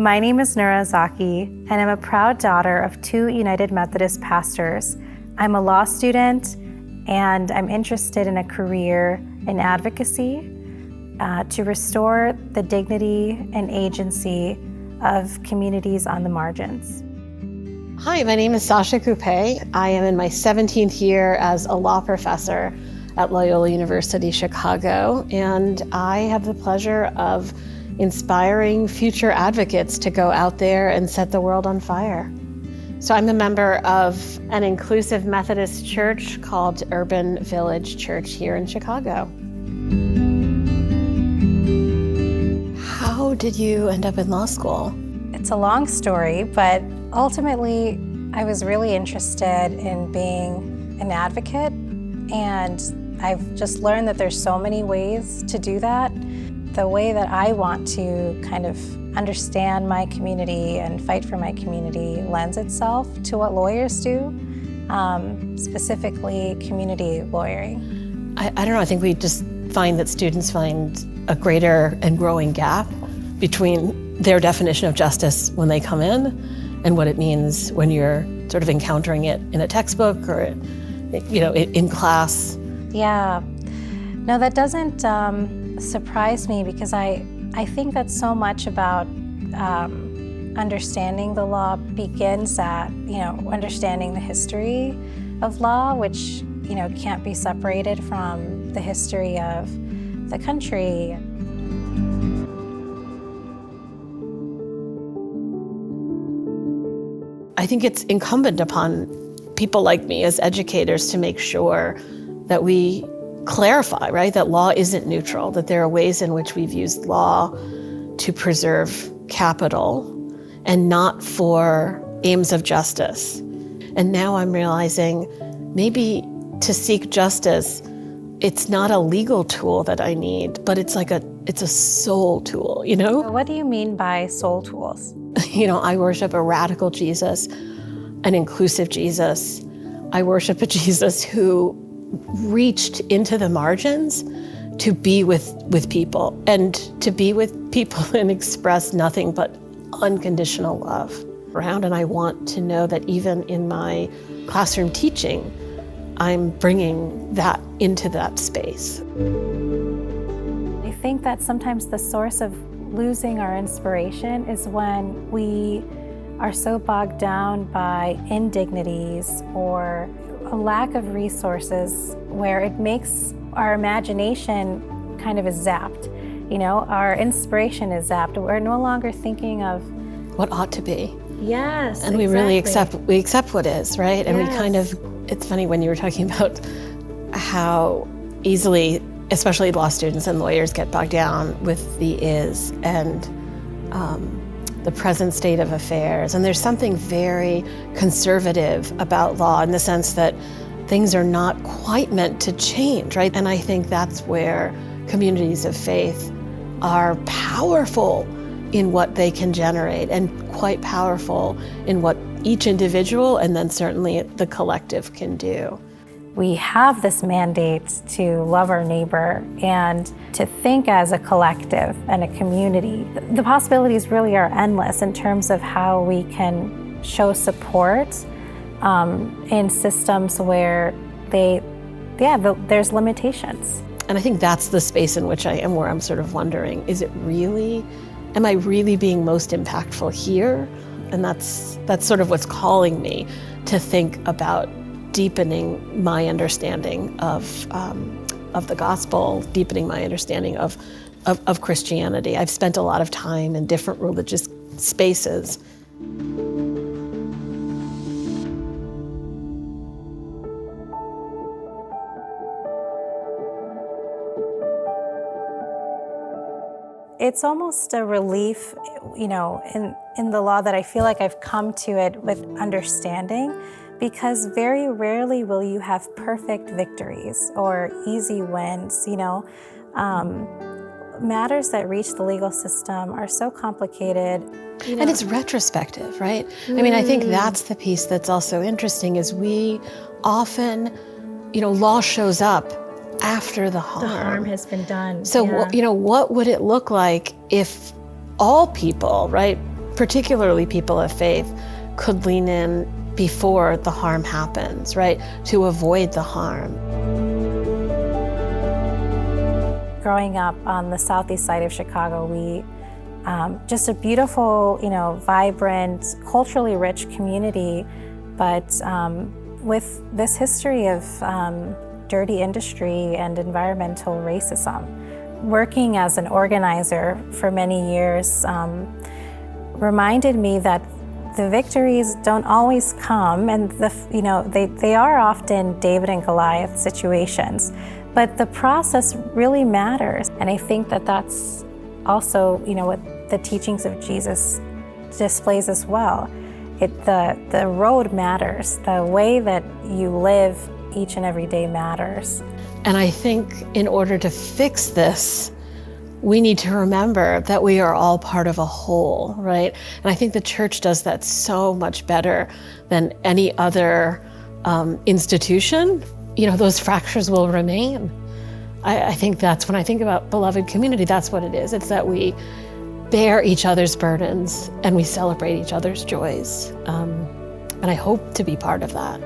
My name is Nura, and I'm a proud daughter of 2 United Methodist pastors. I'm a law student, and I'm interested in a career in advocacy to restore the dignity and agency of communities on the margins. Hi, my name is Sacha. I am in my 17th year as a law professor at Loyola University Chicago, and I have the pleasure of inspiring future advocates to go out there and set the world on fire. So I'm a member of an inclusive Methodist church called Urban Village Church here in Chicago. How did you end up in law school? It's a long story, but ultimately I was really interested in being an advocate, and I've just learned that there's so many ways to do that. The way that I want to kind of understand my community and fight for my community lends itself to what lawyers do, specifically community lawyering. I don't know, I think we just find that students find a greater and growing gap between their definition of justice when they come in and what it means when you're sort of encountering it in a textbook or, in class. Yeah, no, that doesn't surprise me, because I think that so much about understanding the law begins at, understanding the history of law, which, can't be separated from the history of the country. I think it's incumbent upon people like me as educators to make sure that we clarify, right, that law isn't neutral, that there are ways in which we've used law to preserve capital and not for aims of justice. And now I'm realizing maybe to seek justice, it's not a legal tool that I need, but it's a soul tool, What do you mean by soul tools? I worship a radical Jesus, an inclusive Jesus. I worship a Jesus who reached into the margins to be with people and to be with people and express nothing but unconditional love around. And I want to know that even in my classroom teaching, I'm bringing that into that space. I think that sometimes the source of losing our inspiration is when we are so bogged down by indignities or a lack of resources, where it makes our imagination kind of is zapped. Our inspiration is zapped. We're no longer thinking of what ought to be. Yes, and we really accept what is, right? And yes. It's funny when you were talking about how easily, especially law students and lawyers, get bogged down with the is and the present state of affairs. And there's something very conservative about law in the sense that things are not quite meant to change, right? And I think that's where communities of faith are powerful in what they can generate, and quite powerful in what each individual and then certainly the collective can do. We have this mandate to love our neighbor and to think as a collective and a community. The possibilities really are endless in terms of how we can show support in systems where there's limitations. And I think that's the space in which I am, where I'm sort of wondering, am I really being most impactful here? And that's sort of what's calling me to think about deepening my understanding of the gospel, deepening my understanding of Christianity. I've spent a lot of time in different religious spaces. It's almost a relief, in the law, that I feel like I've come to it with understanding, because very rarely will you have perfect victories or easy wins. Matters that reach the legal system are so complicated. And it's retrospective, right? I mean, I think that's the piece that's also interesting, is we often, law shows up after the harm. The harm has been done. So, what would it look like if all people, right, particularly people of faith, could lean in before the harm happens, right? To avoid the harm. Growing up on the southeast side of Chicago, we just a beautiful, vibrant, culturally rich community, but with this history of dirty industry and environmental racism. Working as an organizer for many years reminded me that the victories don't always come, and they are often David and Goliath situations, but the process really matters. And I think that that's also, what the teachings of Jesus displays as well. The road matters. The way that you live each and every day matters. And I think in order to fix this, we need to remember that we are all part of a whole, right? And I think the church does that so much better than any other institution. Those fractures will remain. I think that's when I think about beloved community, that's what it is. It's that we bear each other's burdens and we celebrate each other's joys. And I hope to be part of that.